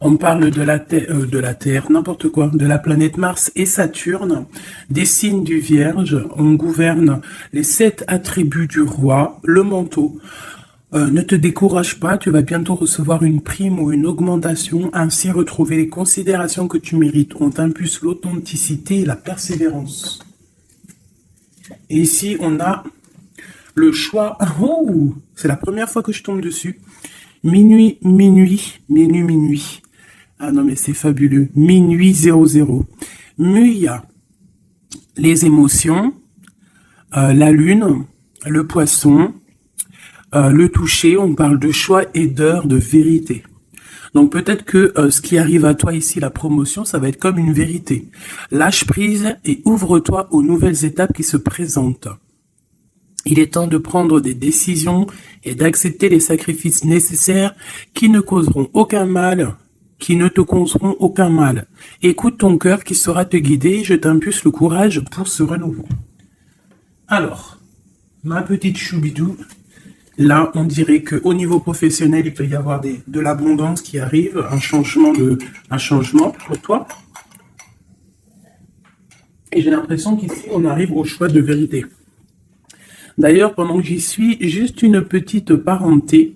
On parle de la Terre, n'importe quoi, de la planète Mars et Saturne, des signes du Vierge. On gouverne les 7 attributs du roi, le manteau. Ne te décourage pas, tu vas bientôt recevoir une prime ou une augmentation, ainsi retrouver les considérations que tu mérites. On t'impulse l'authenticité et la persévérance. Et ici, on a le choix. Oh, c'est la première fois que je tombe dessus. Minuit, minuit, minuit, minuit. Ah non, mais c'est fabuleux. Minuit 00. Muya, les émotions, la lune, le poisson, le toucher, on parle de choix et d'heure de vérité. Donc peut-être que ce qui arrive à toi ici, la promotion, ça va être comme une vérité. Lâche prise et ouvre-toi aux nouvelles étapes qui se présentent. Il est temps de prendre des décisions et d'accepter les sacrifices nécessaires qui ne causeront aucun mal, qui ne te causeront aucun mal. Écoute ton cœur qui saura te guider, je t'impulse le courage pour ce renouveau. Alors, ma petite choubidou, là, on dirait qu'au niveau professionnel, il peut y avoir de l'abondance qui arrive, un changement pour toi. Et j'ai l'impression qu'ici, on arrive au choix de vérité. D'ailleurs, pendant que j'y suis, juste une petite parenté.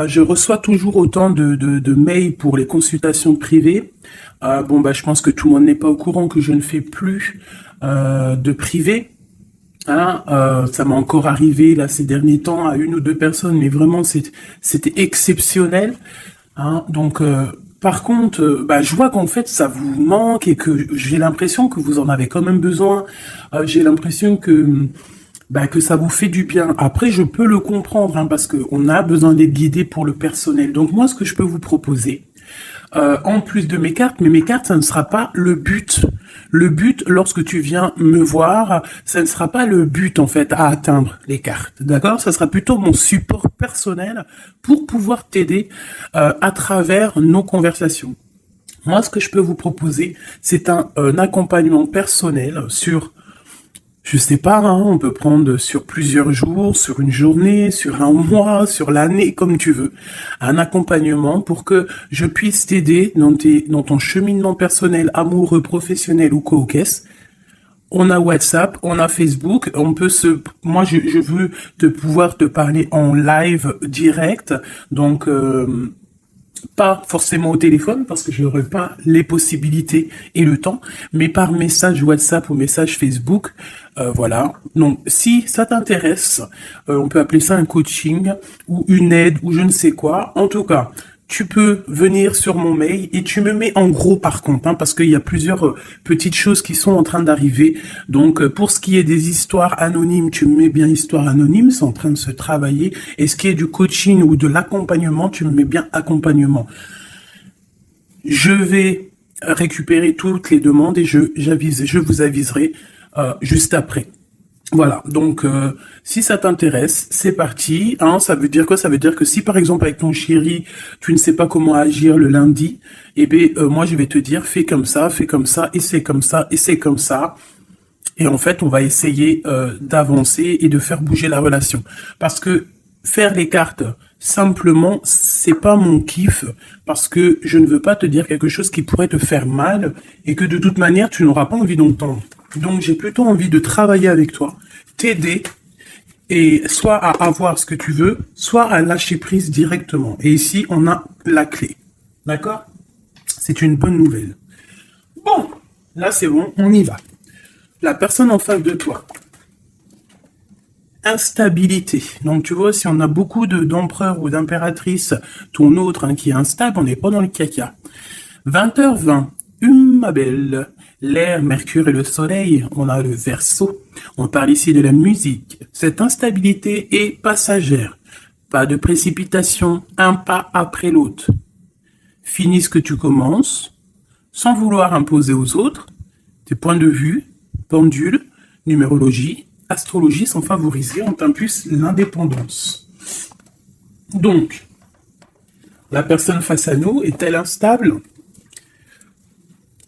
Je reçois toujours autant de mails pour les consultations privées. Je pense que tout le monde n'est pas au courant que je ne fais plus de privé. Ça m'a encore arrivé là ces derniers temps à 1 ou 2 personnes, mais vraiment c'était exceptionnel. Par contre, je vois qu'en fait ça vous manque et que j'ai l'impression que vous en avez quand même besoin. J'ai l'impression que ça vous fait du bien. Après, je peux le comprendre, parce qu'on a besoin d'être guidé pour le personnel. Donc moi, ce que je peux vous proposer, en plus de mes cartes, mais mes cartes, ça ne sera pas le but. Le but, lorsque tu viens me voir, ça ne sera pas le but, en fait, à atteindre les cartes. D'accord? Ça sera plutôt mon support personnel pour pouvoir t'aider à travers nos conversations. Moi, ce que je peux vous proposer, c'est un accompagnement personnel sur... Je sais pas, on peut prendre sur plusieurs jours, sur une journée, sur un mois, sur l'année, comme tu veux. Un accompagnement pour que je puisse t'aider dans ton cheminement personnel, amoureux, professionnel ou co-caisse. On a WhatsApp, on a Facebook, moi je veux pouvoir te parler en live direct, donc pas forcément au téléphone parce que je n'aurai pas les possibilités et le temps, mais par message WhatsApp ou message Facebook, voilà. Donc, si ça t'intéresse, on peut appeler ça un coaching ou une aide ou je ne sais quoi. En tout cas, tu peux venir sur mon mail et tu me mets en gros par contre, parce qu'il y a plusieurs petites choses qui sont en train d'arriver. Donc, pour ce qui est des histoires anonymes, tu me mets bien histoire anonyme, c'est en train de se travailler. Et ce qui est du coaching ou de l'accompagnement, tu me mets bien accompagnement. Je vais récupérer toutes les demandes et je vous aviserai juste après. Voilà, donc si ça t'intéresse, c'est parti. Ça veut dire quoi? Ça veut dire que si par exemple avec ton chéri, tu ne sais pas comment agir le lundi, moi je vais te dire fais comme ça, et c'est comme ça, et c'est comme ça. Et en fait, on va essayer d'avancer et de faire bouger la relation. Parce que faire les cartes simplement, c'est pas mon kiff, parce que je ne veux pas te dire quelque chose qui pourrait te faire mal et que de toute manière, tu n'auras pas envie d'entendre. Donc, j'ai plutôt envie de travailler avec toi, t'aider, et soit à avoir ce que tu veux, soit à lâcher prise directement. Et ici, on a la clé. D'accord? C'est une bonne nouvelle. Bon, là, c'est bon, on y va. La personne en face de toi. Instabilité. Donc, tu vois, si on a beaucoup d'empereurs ou d'impératrices, ton autre qui est instable, on n'est pas dans le caca. 20h20. Ma belle. L'air, Mercure et le Soleil, on a le Verseau. On parle ici de la musique. Cette instabilité est passagère. Pas de précipitation, un pas après l'autre. Finis ce que tu commences, sans vouloir imposer aux autres. Tes points de vue, pendule, numérologie, astrologie sont favorisés. On t'impulse l'indépendance. Donc, la personne face à nous est-elle instable ?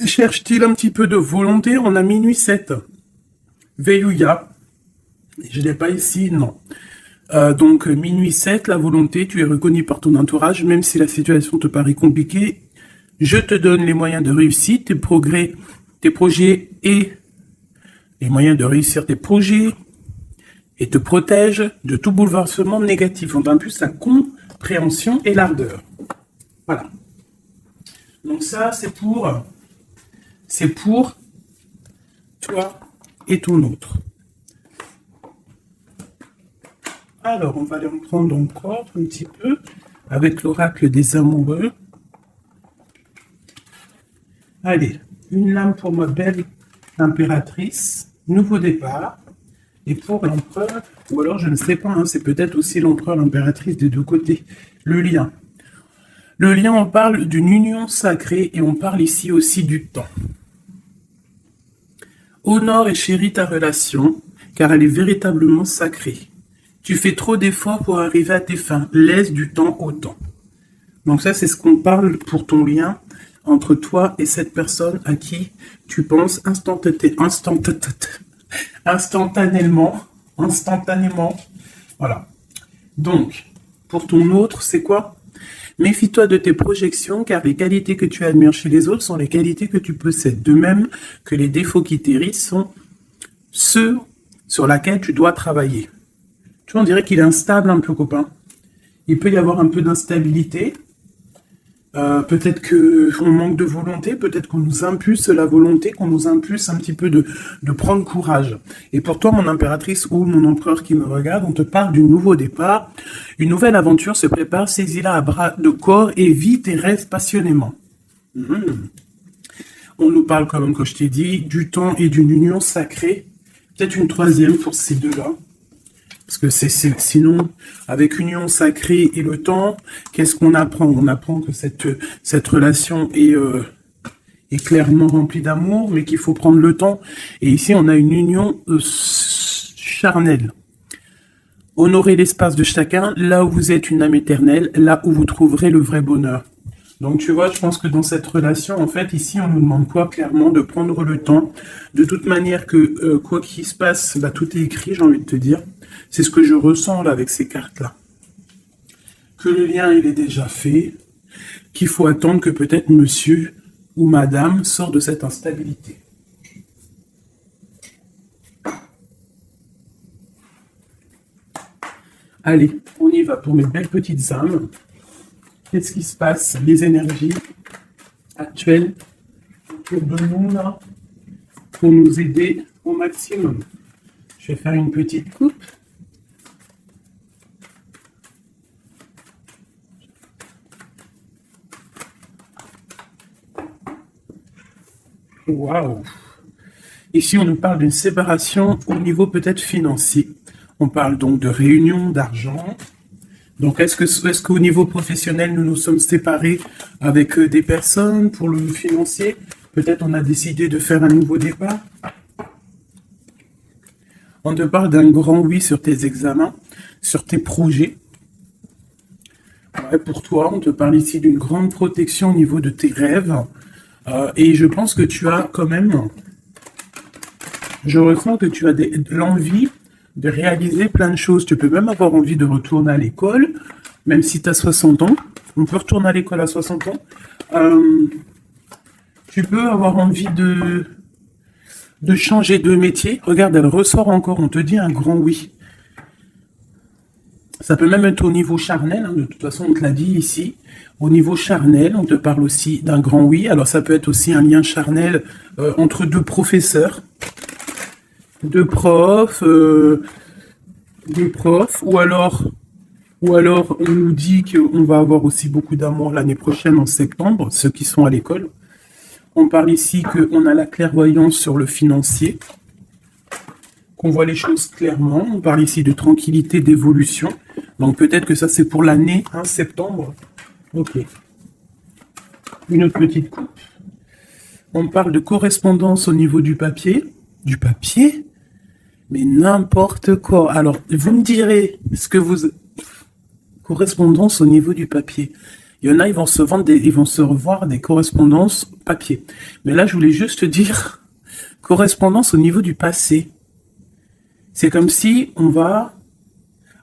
Cherche-t-il un petit peu de volonté? On a minuit 7. Veillouya. Je l'ai pas ici, non. Donc, minuit 7, la volonté, tu es reconnu par ton entourage, même si la situation te paraît compliquée. Je te donne les moyens de réussir tes projets et les moyens de réussir tes projets et te protège de tout bouleversement négatif. On donne plus la compréhension et l'ardeur. Voilà. Donc ça, c'est pour toi et ton autre. Alors, on va aller en prendre encore un petit peu avec l'oracle des amoureux. Allez, une lame pour ma belle impératrice, nouveau départ. Et pour l'empereur, ou alors je ne sais pas, hein, c'est peut-être aussi l'empereur, l'impératrice des deux côtés, le lien. Le lien, on parle d'une union sacrée et on parle ici aussi du temps. Honore et chéris ta relation, car elle est véritablement sacrée. Tu fais trop d'efforts pour arriver à tes fins. Laisse du temps au temps. Donc ça, c'est ce qu'on parle pour ton lien entre toi et cette personne à qui tu penses instantanément. Voilà. Donc, pour ton autre, c'est quoi? Méfie-toi de tes projections, car les qualités que tu admires chez les autres sont les qualités que tu possèdes. De même que les défauts qui t'hérissent sont ceux sur lesquels tu dois travailler. Tu vois, on dirait qu'il est instable un peu, copain. Il peut y avoir un peu d'instabilité. Peut-être qu'on manque de volonté, peut-être qu'on nous impulse la volonté, qu'on nous impulse un petit peu de prendre courage. Et pour toi, mon impératrice ou mon empereur qui me regarde, on te parle du nouveau départ. Une nouvelle aventure se prépare, saisis-la à bras de corps et vis tes rêves passionnément. On nous parle, comme je t'ai dit, du temps et d'une union sacrée. Peut-être une troisième pour ces deux-là. Parce que sinon, avec union sacrée et le temps, qu'est-ce qu'on apprend? On apprend que cette relation est clairement remplie d'amour, mais qu'il faut prendre le temps. Et ici, on a une union charnelle. Honorez l'espace de chacun, là où vous êtes une âme éternelle, là où vous trouverez le vrai bonheur. Donc tu vois, je pense que dans cette relation, en fait, ici, on nous demande quoi? Clairement, de prendre le temps. De toute manière que, quoi qu'il se passe, bah, tout est écrit, j'ai envie de te dire. C'est ce que je ressens là avec ces cartes-là. Que le lien, il est déjà fait. Qu'il faut attendre que peut-être monsieur ou madame sort de cette instabilité. Allez, on y va pour mes belles petites âmes. Qu'est-ce qui se passe? Les énergies actuelles autour de nous là, pour nous aider au maximum. Je vais faire une petite coupe. Waouh! Ici, on nous parle d'une séparation au niveau peut-être financier. On parle donc de réunion d'argent. Donc, est-ce qu'au niveau professionnel, nous nous sommes séparés avec des personnes pour le financier? Peut-être on a décidé de faire un nouveau départ. On te parle d'un grand oui sur tes examens, sur tes projets. Ouais, pour toi, on te parle ici d'une grande protection au niveau de tes rêves. Et je pense que tu as quand même... Je ressens que tu as l'envie de réaliser plein de choses. Tu peux même avoir envie de retourner à l'école, même si tu as 60 ans. On peut retourner à l'école à 60 ans. Tu peux avoir envie de changer de métier. Regarde, elle ressort encore. On te dit un grand oui. Ça peut même être au niveau charnel. Hein, de toute façon, on te l'a dit ici. Au niveau charnel, on te parle aussi d'un grand oui. Alors, ça peut être aussi un lien charnel entre deux professeurs. Deux profs, ou alors on nous dit qu'on va avoir aussi beaucoup d'amour l'année prochaine en septembre, ceux qui sont à l'école. On parle ici qu'on a la clairvoyance sur le financier, qu'on voit les choses clairement. On parle ici de tranquillité, d'évolution. Donc peut-être que ça c'est pour l'année, hein, septembre. Ok. Une autre petite coupe. On parle de correspondance au niveau du papier. Du papier? Mais n'importe quoi. Alors, vous me direz ce que vous... Correspondance au niveau du papier. Il y en a, ils vont se revoir des correspondances papier. Mais là, je voulais juste dire correspondance au niveau du passé. C'est comme si on va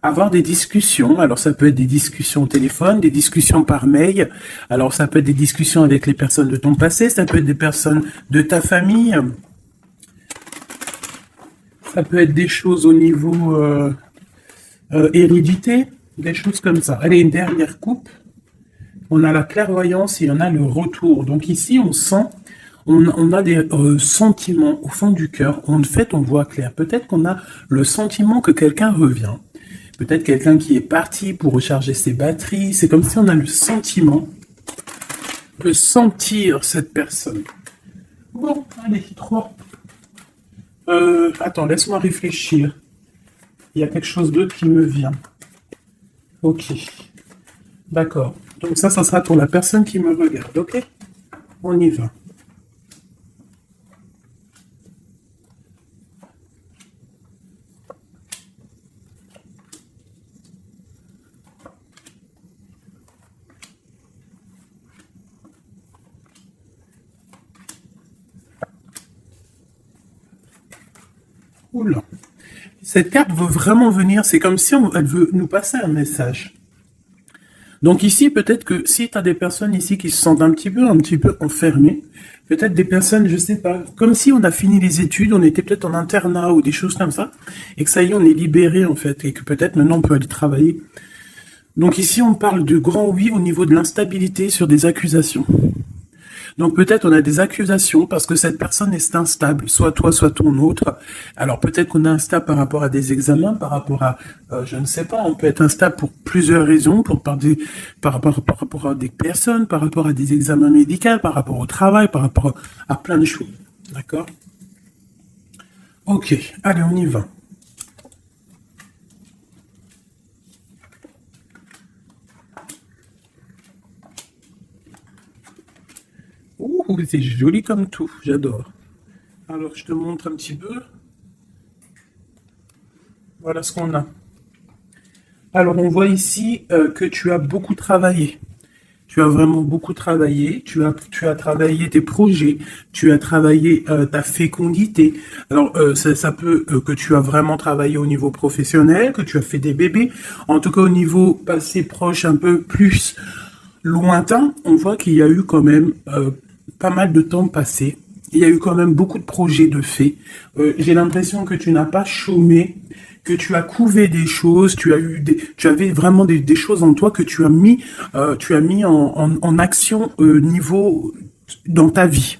avoir des discussions. Alors ça peut être des discussions au téléphone, des discussions par mail. Alors ça peut être des discussions avec les personnes de ton passé, ça peut être des personnes de ta famille. Ça peut être des choses au niveau hérédité, des choses comme ça. Allez, une dernière coupe. On a la clairvoyance et on a le retour. Donc ici, on sent, on a des sentiments au fond du cœur. En fait, on voit clair. Peut-être qu'on a le sentiment que quelqu'un revient. Peut-être quelqu'un qui est parti pour recharger ses batteries. C'est comme si on a le sentiment de sentir cette personne. Bon, allez, 3. Attends, laisse-moi réfléchir. Il y a quelque chose d'autre qui me vient. Ok. D'accord. Donc ça sera pour la personne qui me regarde, ok? On y va. Oula. Cette carte veut vraiment venir, c'est comme si elle veut nous passer un message. Donc ici, peut-être que si tu as des personnes ici qui se sentent un petit peu enfermées, peut-être des personnes, je sais pas, comme si on a fini les études, on était peut-être en internat ou des choses comme ça, et que ça y est, on est libéré en fait, et que peut-être maintenant on peut aller travailler. Donc ici, on parle de grand oui au niveau de l'instabilité sur des accusations. Donc peut-être on a des accusations parce que cette personne est instable, soit toi, soit ton autre. Alors peut-être qu'on est instable par rapport à des examens, par rapport à, je ne sais pas, on peut être instable pour plusieurs raisons, par rapport à des personnes, par rapport à des examens médicaux, par rapport au travail, par rapport à plein de choses. D'accord? Ok, allez, on y va. Ouh, c'est joli comme tout, j'adore. Alors, je te montre un petit peu. Voilà ce qu'on a. Alors, on voit ici que tu as beaucoup travaillé. Tu as vraiment beaucoup travaillé. Tu as travaillé tes projets. Tu as travaillé ta fécondité. Alors, ça peut que tu as vraiment travaillé au niveau professionnel, que tu as fait des bébés. En tout cas, au niveau passé proche, un peu plus lointain, on voit qu'il y a eu quand même pas mal de temps passé. Il y a eu quand même beaucoup de projets de faits. J'ai l'impression que tu n'as pas chômé, que tu as couvé des choses, tu avais vraiment des choses en toi que tu as mis en action niveau dans ta vie.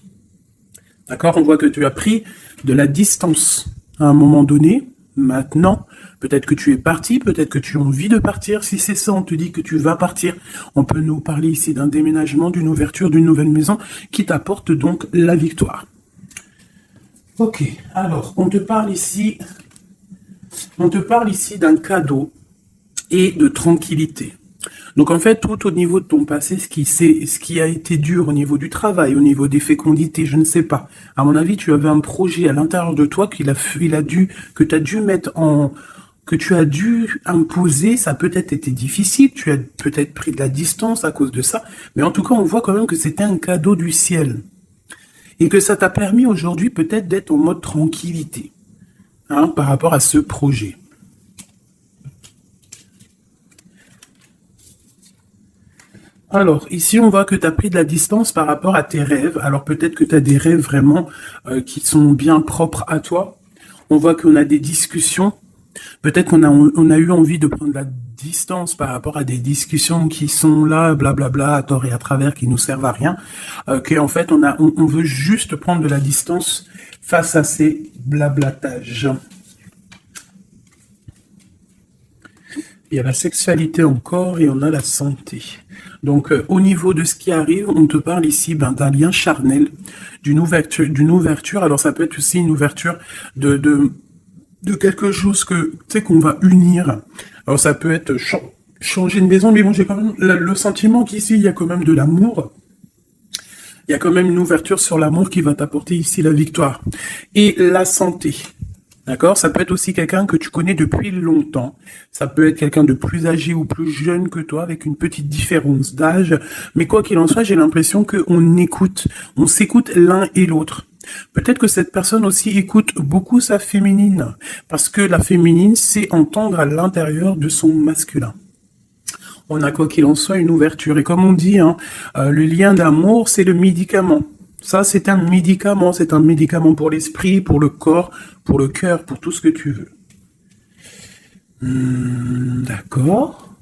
D'accord? On voit que tu as pris de la distance à un moment donné. Maintenant, peut-être que tu es parti, peut-être que tu as envie de partir. Si c'est ça, on te dit que tu vas partir. On peut nous parler ici d'un déménagement, d'une ouverture, d'une nouvelle maison qui t'apporte donc la victoire. Ok, alors, on te parle ici d'un cadeau et de tranquillité. Donc en fait, tout au niveau de ton passé, ce qui a été dur au niveau du travail, au niveau des fécondités, je ne sais pas. À mon avis, tu avais un projet à l'intérieur de toi que tu as dû imposer. Ça a peut-être été difficile, tu as peut-être pris de la distance à cause de ça, mais en tout cas, on voit quand même que c'était un cadeau du ciel. Et que ça t'a permis aujourd'hui peut-être d'être en mode tranquillité, hein, par rapport à ce projet. Alors, ici, on voit que tu as pris de la distance par rapport à tes rêves. Alors, peut-être que tu as des rêves vraiment qui sont bien propres à toi. On voit qu'on a des discussions. Peut-être on a eu envie de prendre de la distance par rapport à des discussions qui sont là, blablabla, à tort et à travers, qui nous servent à rien. Qu'en fait, on veut juste prendre de la distance face à ces blablatages. Il y a la sexualité encore et on a la santé. Donc, au niveau de ce qui arrive, on te parle ici d'un lien charnel, d'une ouverture. Alors, ça peut être aussi une ouverture de quelque chose que tu sais qu'on va unir. Alors, ça peut être changer de maison, mais bon, j'ai quand même le sentiment qu'ici, il y a quand même de l'amour. Il y a quand même une ouverture sur l'amour qui va t'apporter ici la victoire. Et la santé. D'accord? Ça peut être aussi quelqu'un que tu connais depuis longtemps. Ça peut être quelqu'un de plus âgé ou plus jeune que toi, avec une petite différence d'âge. Mais quoi qu'il en soit, j'ai l'impression qu'on s'écoute l'un et l'autre. Peut-être que cette personne aussi écoute beaucoup sa féminine, parce que la féminine, c'est entendre à l'intérieur de son masculin. On a quoi qu'il en soit une ouverture. Et comme on dit, hein, le lien d'amour, c'est le médicament. Ça, c'est un médicament pour l'esprit, pour le corps, pour le cœur, pour tout ce que tu veux. D'accord.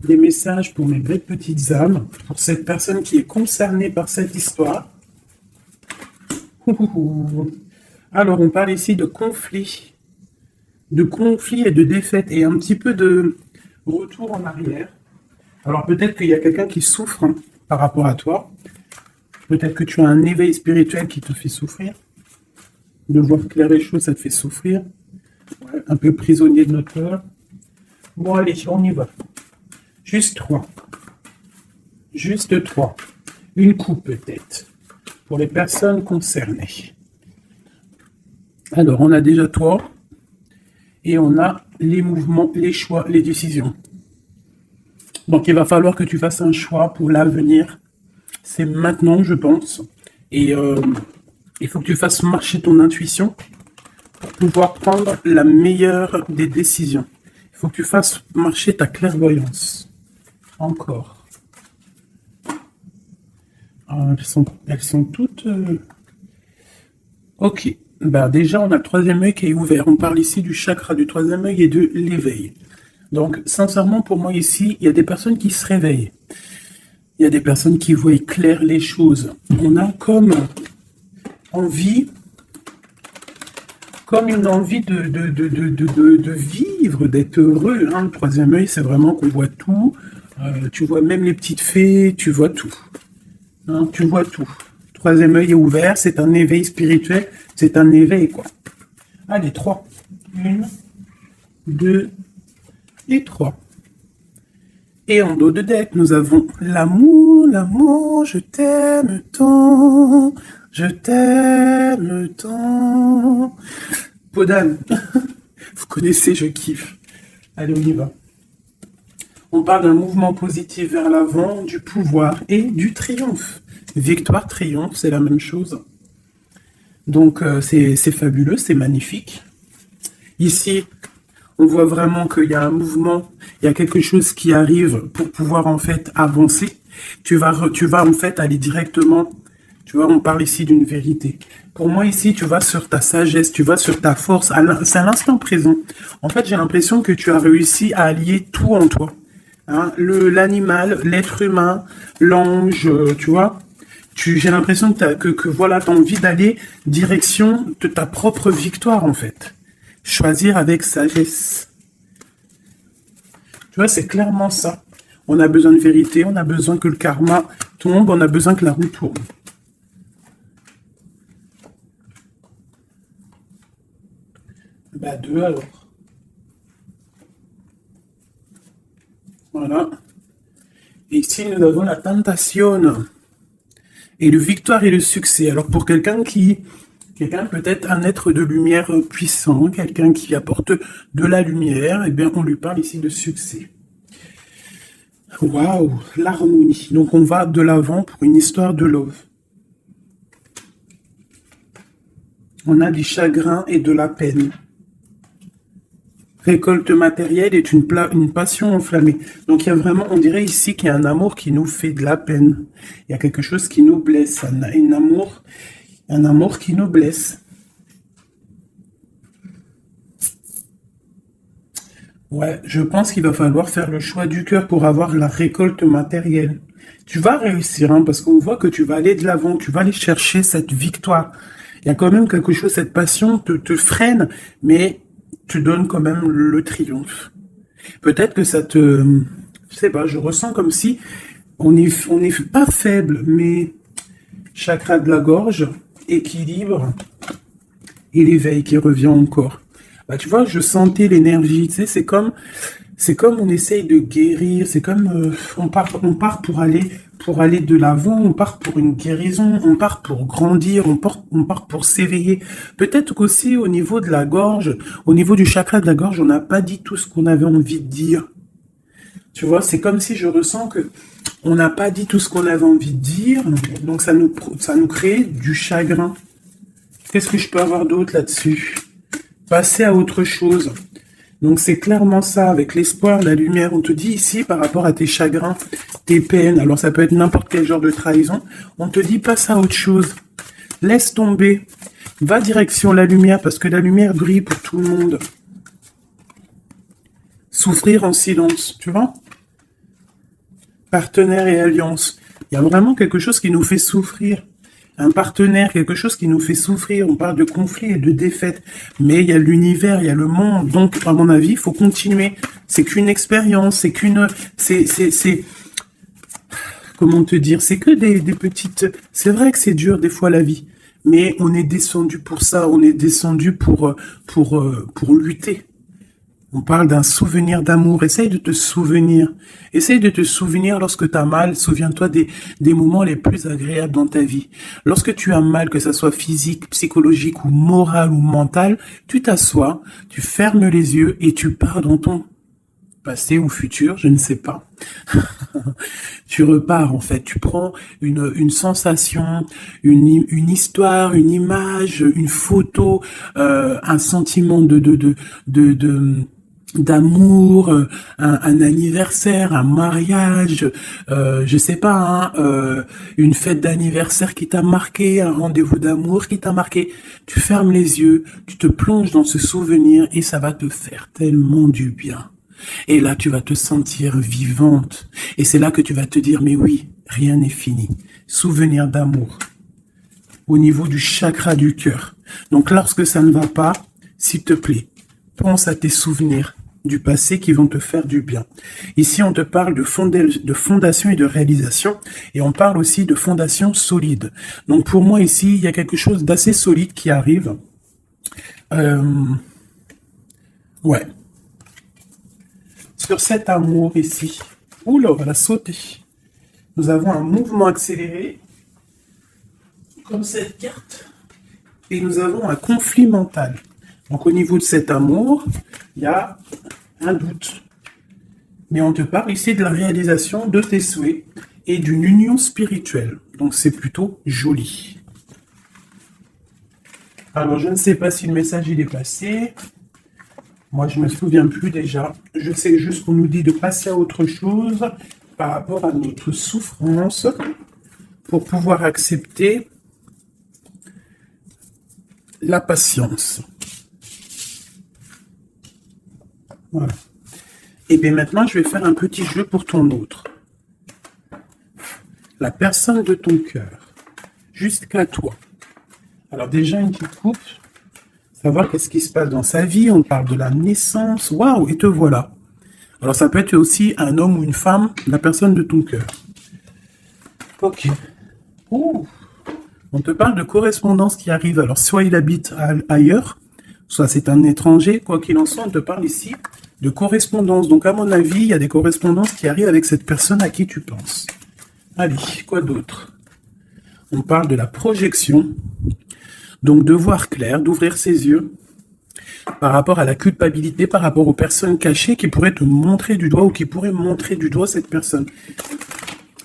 Des messages pour mes belles petites âmes, pour cette personne qui est concernée par cette histoire. Alors, on parle ici de conflit et de défaite et un petit peu de retour en arrière. Alors, peut-être qu'il y a quelqu'un qui souffre hein, par rapport à toi. Peut-être que tu as un éveil spirituel qui te fait souffrir. De voir clair les choses, ça te fait souffrir. Ouais, un peu prisonnier de notre peur. Bon, allez, on y va. Juste 3. Juste 3. Une coupe peut-être. Pour les personnes concernées. Alors, on a déjà toi. Et on a les mouvements, les choix, les décisions. Donc, il va falloir que tu fasses un choix pour l'avenir. C'est maintenant, je pense. Et il faut que tu fasses marcher ton intuition pour pouvoir prendre la meilleure des décisions. Il faut que tu fasses marcher ta clairvoyance. Encore. Elles sont toutes... Ok. Bah, déjà, on a le troisième œil qui est ouvert. On parle ici du chakra du troisième œil et de l'éveil. Donc, sincèrement, pour moi ici, il y a des personnes qui se réveillent. Il y a des personnes qui voient clair les choses. On a comme envie, comme une envie de vivre, d'être heureux. Hein. Le troisième œil, c'est vraiment qu'on voit tout. Tu vois même les petites fées, tu vois tout. Hein, tu vois tout. Le troisième œil est ouvert, c'est un éveil spirituel, c'est un éveil, quoi. Allez, 3. 1, 2 et 3. Et en dos de deck, nous avons l'amour, l'amour, je t'aime tant, je t'aime tant. Podane, vous connaissez, je kiffe. Allez, on y va. On parle d'un mouvement positif vers l'avant, du pouvoir et du triomphe. Victoire, triomphe, c'est la même chose. Donc, c'est fabuleux, c'est magnifique. Ici, on voit vraiment qu'il y a un mouvement, il y a quelque chose qui arrive pour pouvoir en fait avancer. Tu vas en fait aller directement, tu vois, on parle ici d'une vérité. Pour moi ici, tu vas sur ta sagesse, tu vas sur ta force, c'est à l'instant présent. En fait, j'ai l'impression que tu as réussi à allier tout en toi. Hein, l'animal, l'être humain, l'ange, tu vois. J'ai l'impression que voilà, tu as envie d'aller direction de ta propre victoire en fait. Choisir avec sagesse. Tu vois, c'est clairement ça. On a besoin de vérité, on a besoin que le karma tombe, on a besoin que la roue tourne. Bah, 2 alors. Voilà. Et ici, nous avons la tentation. Et le victoire et le succès. Alors, pour quelqu'un peut-être un être de lumière puissant, quelqu'un qui apporte de la lumière, eh bien, on lui parle ici de succès. Waouh, l'harmonie. Donc, on va de l'avant pour une histoire de love. On a du chagrin et de la peine. Récolte matérielle est une passion enflammée. Donc, il y a vraiment, on dirait ici qu'il y a un amour qui nous fait de la peine. Il y a quelque chose qui nous blesse. Un amour qui nous blesse. Ouais, je pense qu'il va falloir faire le choix du cœur pour avoir la récolte matérielle. Tu vas réussir, hein, parce qu'on voit que tu vas aller de l'avant, tu vas aller chercher cette victoire. Il y a quand même quelque chose, cette passion te freine, mais tu donnes quand même le triomphe. Peut-être que ça te... Je sais pas, je ressens comme si on est pas faible, mais chakra de la gorge, équilibre et l'éveil qui revient encore. Bah, tu vois, je sentais l'énergie, tu sais, c'est comme on essaye de guérir, c'est comme on part pour aller de l'avant, on part pour une guérison, on part pour grandir, on part pour s'éveiller. Peut-être qu'aussi au niveau de la gorge, au niveau du chakra de la gorge, on n'a pas dit tout ce qu'on avait envie de dire. Tu vois, c'est comme si je ressens que on n'a pas dit tout ce qu'on avait envie de dire, donc ça nous crée du chagrin. Qu'est-ce que je peux avoir d'autre là-dessus? Passer à autre chose. Donc c'est clairement ça, avec l'espoir, la lumière. On te dit ici, par rapport à tes chagrins, tes peines, alors ça peut être n'importe quel genre de trahison, on te dit passe à autre chose. Laisse tomber. Va direction la lumière, parce que la lumière brille pour tout le monde. Souffrir en silence, tu vois? Partenaire et alliance. Il y a vraiment quelque chose qui nous fait souffrir. Un partenaire, quelque chose qui nous fait souffrir. On parle de conflit et de défaite. Mais il y a l'univers, il y a le monde. Donc, à mon avis, il faut continuer. C'est qu'une expérience, comment te dire? C'est que des petites... C'est vrai que c'est dur des fois la vie. Mais on est descendu pour ça. On est descendu pour lutter. On parle d'un souvenir d'amour. Essaye de te souvenir. Essaye de te souvenir lorsque tu as mal. Souviens-toi des moments les plus agréables dans ta vie. Lorsque tu as mal, que ça soit physique, psychologique ou moral ou mental, tu t'assois, tu fermes les yeux et tu pars dans ton passé ou futur, je ne sais pas. Tu repars en fait. Tu prends une sensation, une histoire, une image, une photo, un sentiment d'amour, un anniversaire, un mariage, je sais pas, hein, une fête d'anniversaire qui t'a marqué, un rendez-vous d'amour qui t'a marqué. Tu fermes les yeux, tu te plonges dans ce souvenir et ça va te faire tellement du bien. Et là, tu vas te sentir vivante. Et c'est là que tu vas te dire, mais oui, rien n'est fini. Souvenir d'amour au niveau du chakra du cœur. Donc, lorsque ça ne va pas, s'il te plaît, pense à tes souvenirs du passé qui vont te faire du bien. Ici, on te parle de fondation et de réalisation, et on parle aussi de fondation solide. Donc, pour moi, ici, il y a quelque chose d'assez solide qui arrive. Ouais. Sur cet amour ici, oula, on va la sauter. Nous avons un mouvement accéléré, comme cette carte, et nous avons un conflit mental. Donc au niveau de cet amour, il y a un doute. Mais on te parle ici de la réalisation de tes souhaits et d'une union spirituelle. Donc c'est plutôt joli. Alors je ne sais pas si le message il est passé. Moi, je me souviens plus déjà. Je sais juste qu'on nous dit de passer à autre chose par rapport à notre souffrance pour pouvoir accepter la patience. Voilà. Et bien maintenant, je vais faire un petit jeu pour ton autre. La personne de ton cœur, jusqu'à toi. Alors déjà, une petite coupe. Savoir qu'est-ce qui se passe dans sa vie, on parle de la naissance, waouh, et te voilà. Alors ça peut être aussi un homme ou une femme, la personne de ton cœur. Ok. Ouh. On te parle de correspondance qui arrive, alors soit il habite ailleurs, soit c'est un étranger, quoi qu'il en soit, on te parle ici de correspondance. Donc à mon avis, il y a des correspondances qui arrivent avec cette personne à qui tu penses. Allez, quoi d'autre? On parle de la projection. Donc de voir clair, d'ouvrir ses yeux par rapport à la culpabilité, par rapport aux personnes cachées qui pourraient te montrer du doigt ou qui pourraient montrer du doigt cette personne.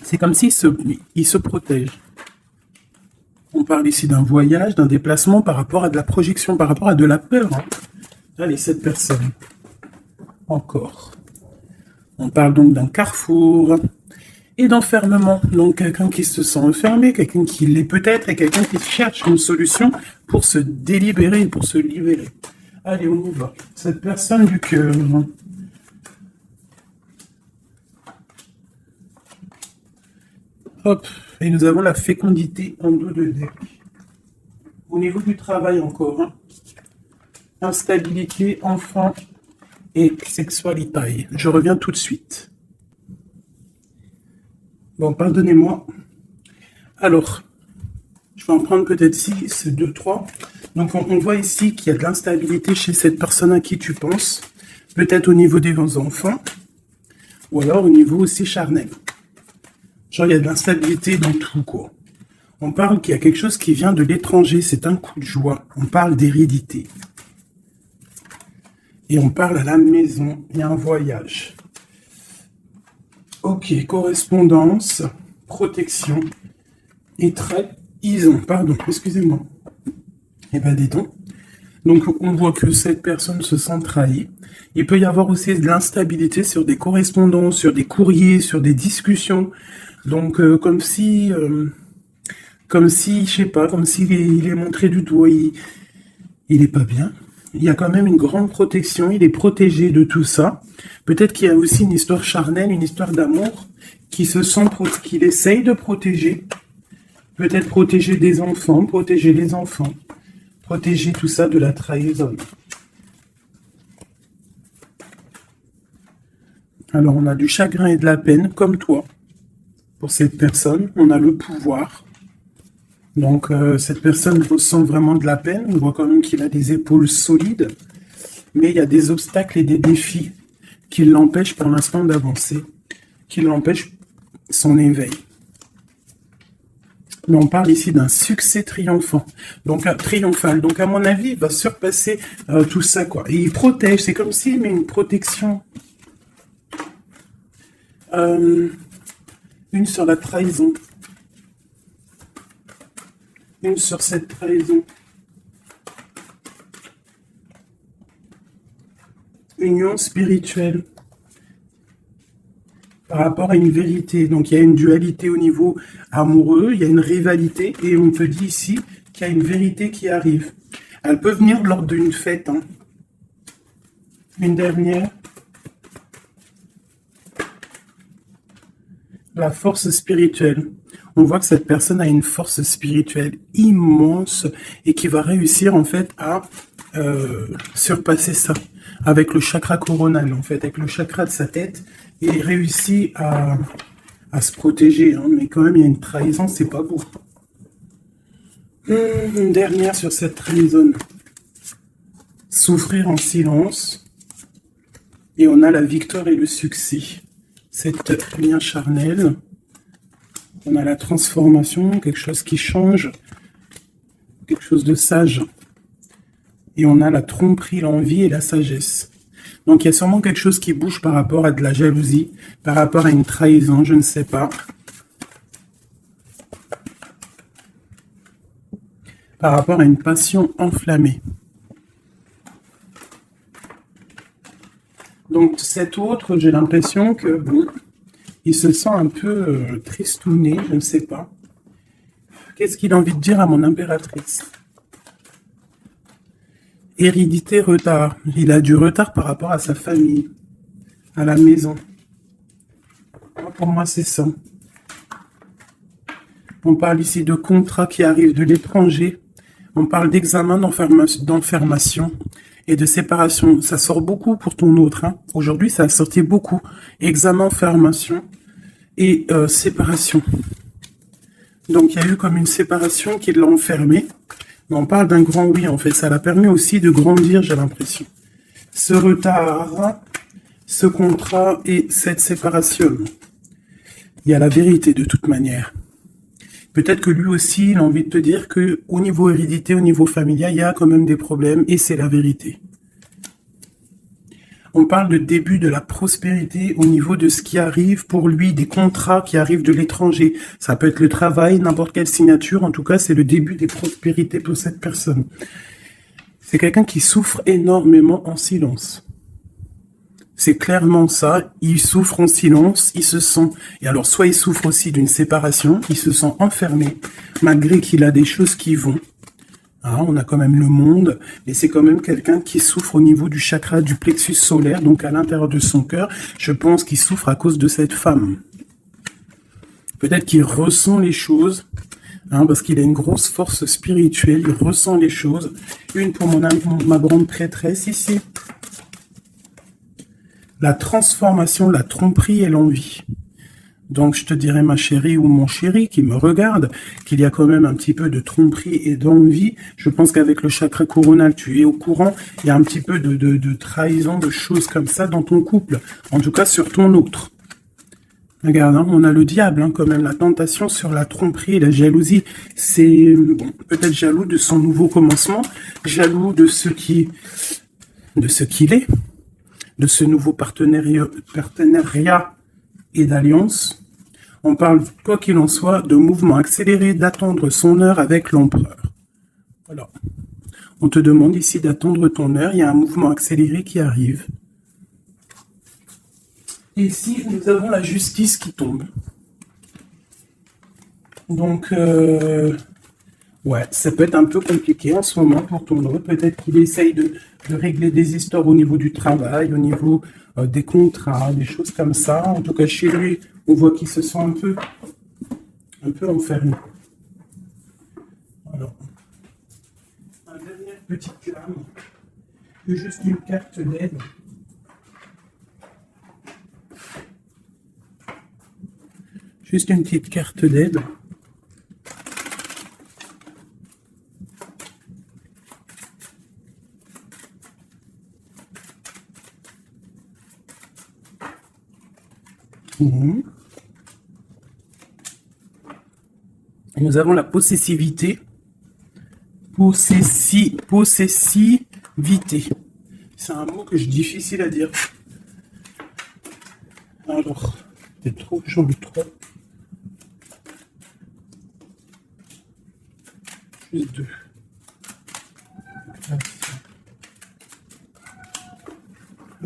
C'est comme s'il se protège. On parle ici d'un voyage, d'un déplacement par rapport à de la projection, par rapport à de la peur. Hein. Allez, cette personne. Encore. On parle donc d'un carrefour et d'enfermement. Donc quelqu'un qui se sent enfermé, quelqu'un qui l'est peut-être, et quelqu'un qui cherche une solution pour se délibérer, pour se libérer. Allez, on y va. Cette personne du cœur. Hop. Et nous avons la fécondité en dos de deck. Au niveau du travail encore. Hein. Instabilité, enfant et sexualité. Je reviens tout de suite. Bon, pardonnez-moi. Alors, je vais en prendre peut-être 6, 2, 3. Donc, on voit ici qu'il y a de l'instabilité chez cette personne à qui tu penses. Peut-être au niveau des enfants. Ou alors au niveau aussi charnel. Genre, il y a de l'instabilité dans tout, quoi. On parle qu'il y a quelque chose qui vient de l'étranger. C'est un coup de joie. On parle d'hérédité. Et on parle à la maison. Il y a un voyage. Ok, correspondance, protection et trahison. Pardon, excusez-moi. Eh ben, dis donc. Donc, on voit que cette personne se sent trahie. Il peut y avoir aussi de l'instabilité sur des correspondances, sur des courriers, sur des discussions. Donc, comme si, je sais pas, comme s'il il est montré du doigt, il est pas bien. Il y a quand même une grande protection, il est protégé de tout ça. Peut-être qu'il y a aussi une histoire charnelle, une histoire d'amour qu'il essaye de protéger. Peut-être protéger des enfants, protéger les enfants, protéger tout ça de la trahison. Alors on a du chagrin et de la peine, comme toi. Pour cette personne, on a le pouvoir. Donc cette personne ressent vraiment de la peine. On voit quand même qu'il a des épaules solides. Mais il y a des obstacles et des défis qui l'empêchent pour l'instant d'avancer, qui l'empêchent son éveil. Mais on parle ici d'un succès triomphant, donc triomphal. Donc à mon avis, il va surpasser tout ça, quoi. Et il protège, c'est comme s'il met une protection. Une sur la trahison. Une sur cette trahison. Union spirituelle. Par rapport à une vérité. Donc il y a une dualité au niveau amoureux, il y a une rivalité, et on te dit ici qu'il y a une vérité qui arrive. Elle peut venir lors d'une fête. Hein. Une dernière. La force spirituelle. On voit que cette personne a une force spirituelle immense et qui va réussir en fait à surpasser ça avec le chakra coronal, en fait, avec le chakra de sa tête, et il réussit à se protéger. Hein, mais quand même, il y a une trahison, c'est pas beau. Une dernière sur cette trahison. Souffrir en silence. Et on a la victoire et le succès. Cette lien charnel. On a la transformation, quelque chose qui change, quelque chose de sage. Et on a la tromperie, l'envie et la sagesse. Donc il y a sûrement quelque chose qui bouge par rapport à de la jalousie, par rapport à une trahison, je ne sais pas. Par rapport à une passion enflammée. Donc cet autre, j'ai l'impression que, bon, il se sent un peu tristouné, je ne sais pas. Qu'est-ce qu'il a envie de dire à mon impératrice? Hérédité, retard. Il a du retard par rapport à sa famille, à la maison. Pour moi, c'est ça. On parle ici de contrats qui arrivent de l'étranger. On parle d'examen d'enfermation et de séparation. Ça sort beaucoup pour ton autre. Hein. Aujourd'hui, ça a sorti beaucoup. Examen, enfermation et séparation. Donc, il y a eu comme une séparation qui l'a enfermé. On parle d'un grand oui, en fait. Ça l'a permis aussi de grandir, j'ai l'impression. Ce retard, ce contrat et cette séparation. Il y a la vérité de toute manière. Peut-être que lui aussi, il a envie de te dire que au niveau hérédité, au niveau familial, il y a quand même des problèmes et c'est la vérité. On parle de début de la prospérité au niveau de ce qui arrive pour lui, des contrats qui arrivent de l'étranger. Ça peut être le travail, n'importe quelle signature. En tout cas, c'est le début des prospérités pour cette personne. C'est quelqu'un qui souffre énormément en silence. C'est clairement ça. Il souffre en silence, il se sent... Et alors, soit il souffre aussi d'une séparation, il se sent enfermé, malgré qu'il a des choses qui vont. Ah, on a quand même le monde, mais c'est quand même quelqu'un qui souffre au niveau du chakra du plexus solaire, donc à l'intérieur de son cœur. Je pense qu'il souffre à cause de cette femme. Peut-être qu'il ressent les choses, hein, parce qu'il a une grosse force spirituelle, il ressent les choses. Une pour ma grande prêtresse ici. La transformation, la tromperie et l'envie. Donc, je te dirais, ma chérie ou mon chéri qui me regarde, qu'il y a quand même un petit peu de tromperie et d'envie. Je pense qu'avec le chakra coronal, tu es au courant. Il y a un petit peu de trahison, de choses comme ça dans ton couple. En tout cas, sur ton autre. Regarde, hein, on a le diable, hein, quand même, la tentation sur la tromperie et la jalousie. C'est bon, peut-être jaloux de son nouveau commencement, jaloux de ce qu'il est, de ce nouveau partenariat et d'alliance. On parle, quoi qu'il en soit, de mouvement accéléré, d'attendre son heure avec l'empereur. Voilà. On te demande ici d'attendre ton heure. Il y a un mouvement accéléré qui arrive. Et ici, nous avons la justice qui tombe. Donc, ouais, ça peut être un peu compliqué en ce moment pour ton autre. Peut-être qu'il essaye de régler des histoires au niveau du travail, au niveau des contrats, des choses comme ça. En tout cas, chez lui, on voit qu'il se sent un peu enfermé. Alors, une dernière petite clame, juste une carte d'aide. Juste une petite carte d'aide. Et nous avons la possessivité. Possessivité. C'est un mot que je difficile à dire. Alors, c'est trop, j'en ai trop. Juste deux.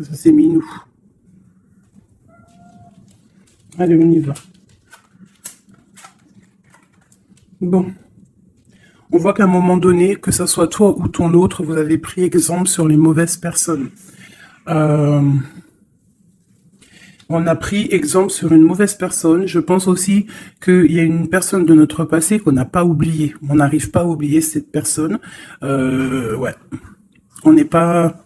Ça c'est minou. Allez, on y va. Bon. On voit qu'à un moment donné, que ce soit toi ou ton autre, vous avez pris exemple sur les mauvaises personnes. On a pris exemple sur une mauvaise personne. Je pense aussi qu'il y a une personne de notre passé qu'on n'a pas oubliée. On n'arrive pas à oublier cette personne. Ouais. On n'est pas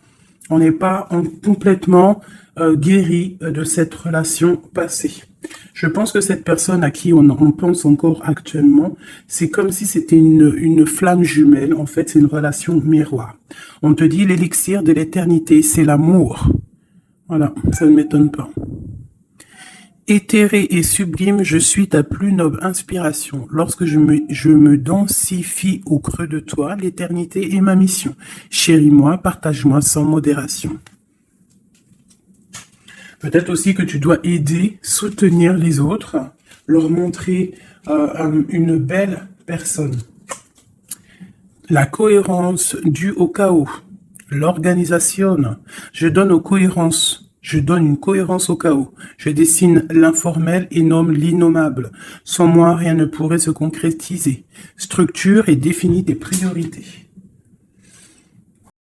complètement guéri de cette relation passée. Je pense que cette personne à qui on pense encore actuellement, c'est comme si c'était une flamme jumelle. En fait, c'est une relation miroir. On te dit l'élixir de l'éternité, c'est l'amour. Voilà, ça ne m'étonne pas. Éthéré et sublime, je suis ta plus noble inspiration. Lorsque je me densifie au creux de toi, l'éternité est ma mission. Chéris-moi, partage-moi sans modération. Peut-être aussi que tu dois aider, soutenir les autres, leur montrer une belle personne. La cohérence due au chaos, l'organisation. Je donne une cohérence au chaos. Je dessine l'informel et nomme l'innommable. Sans moi, rien ne pourrait se concrétiser. Structure et définis tes priorités.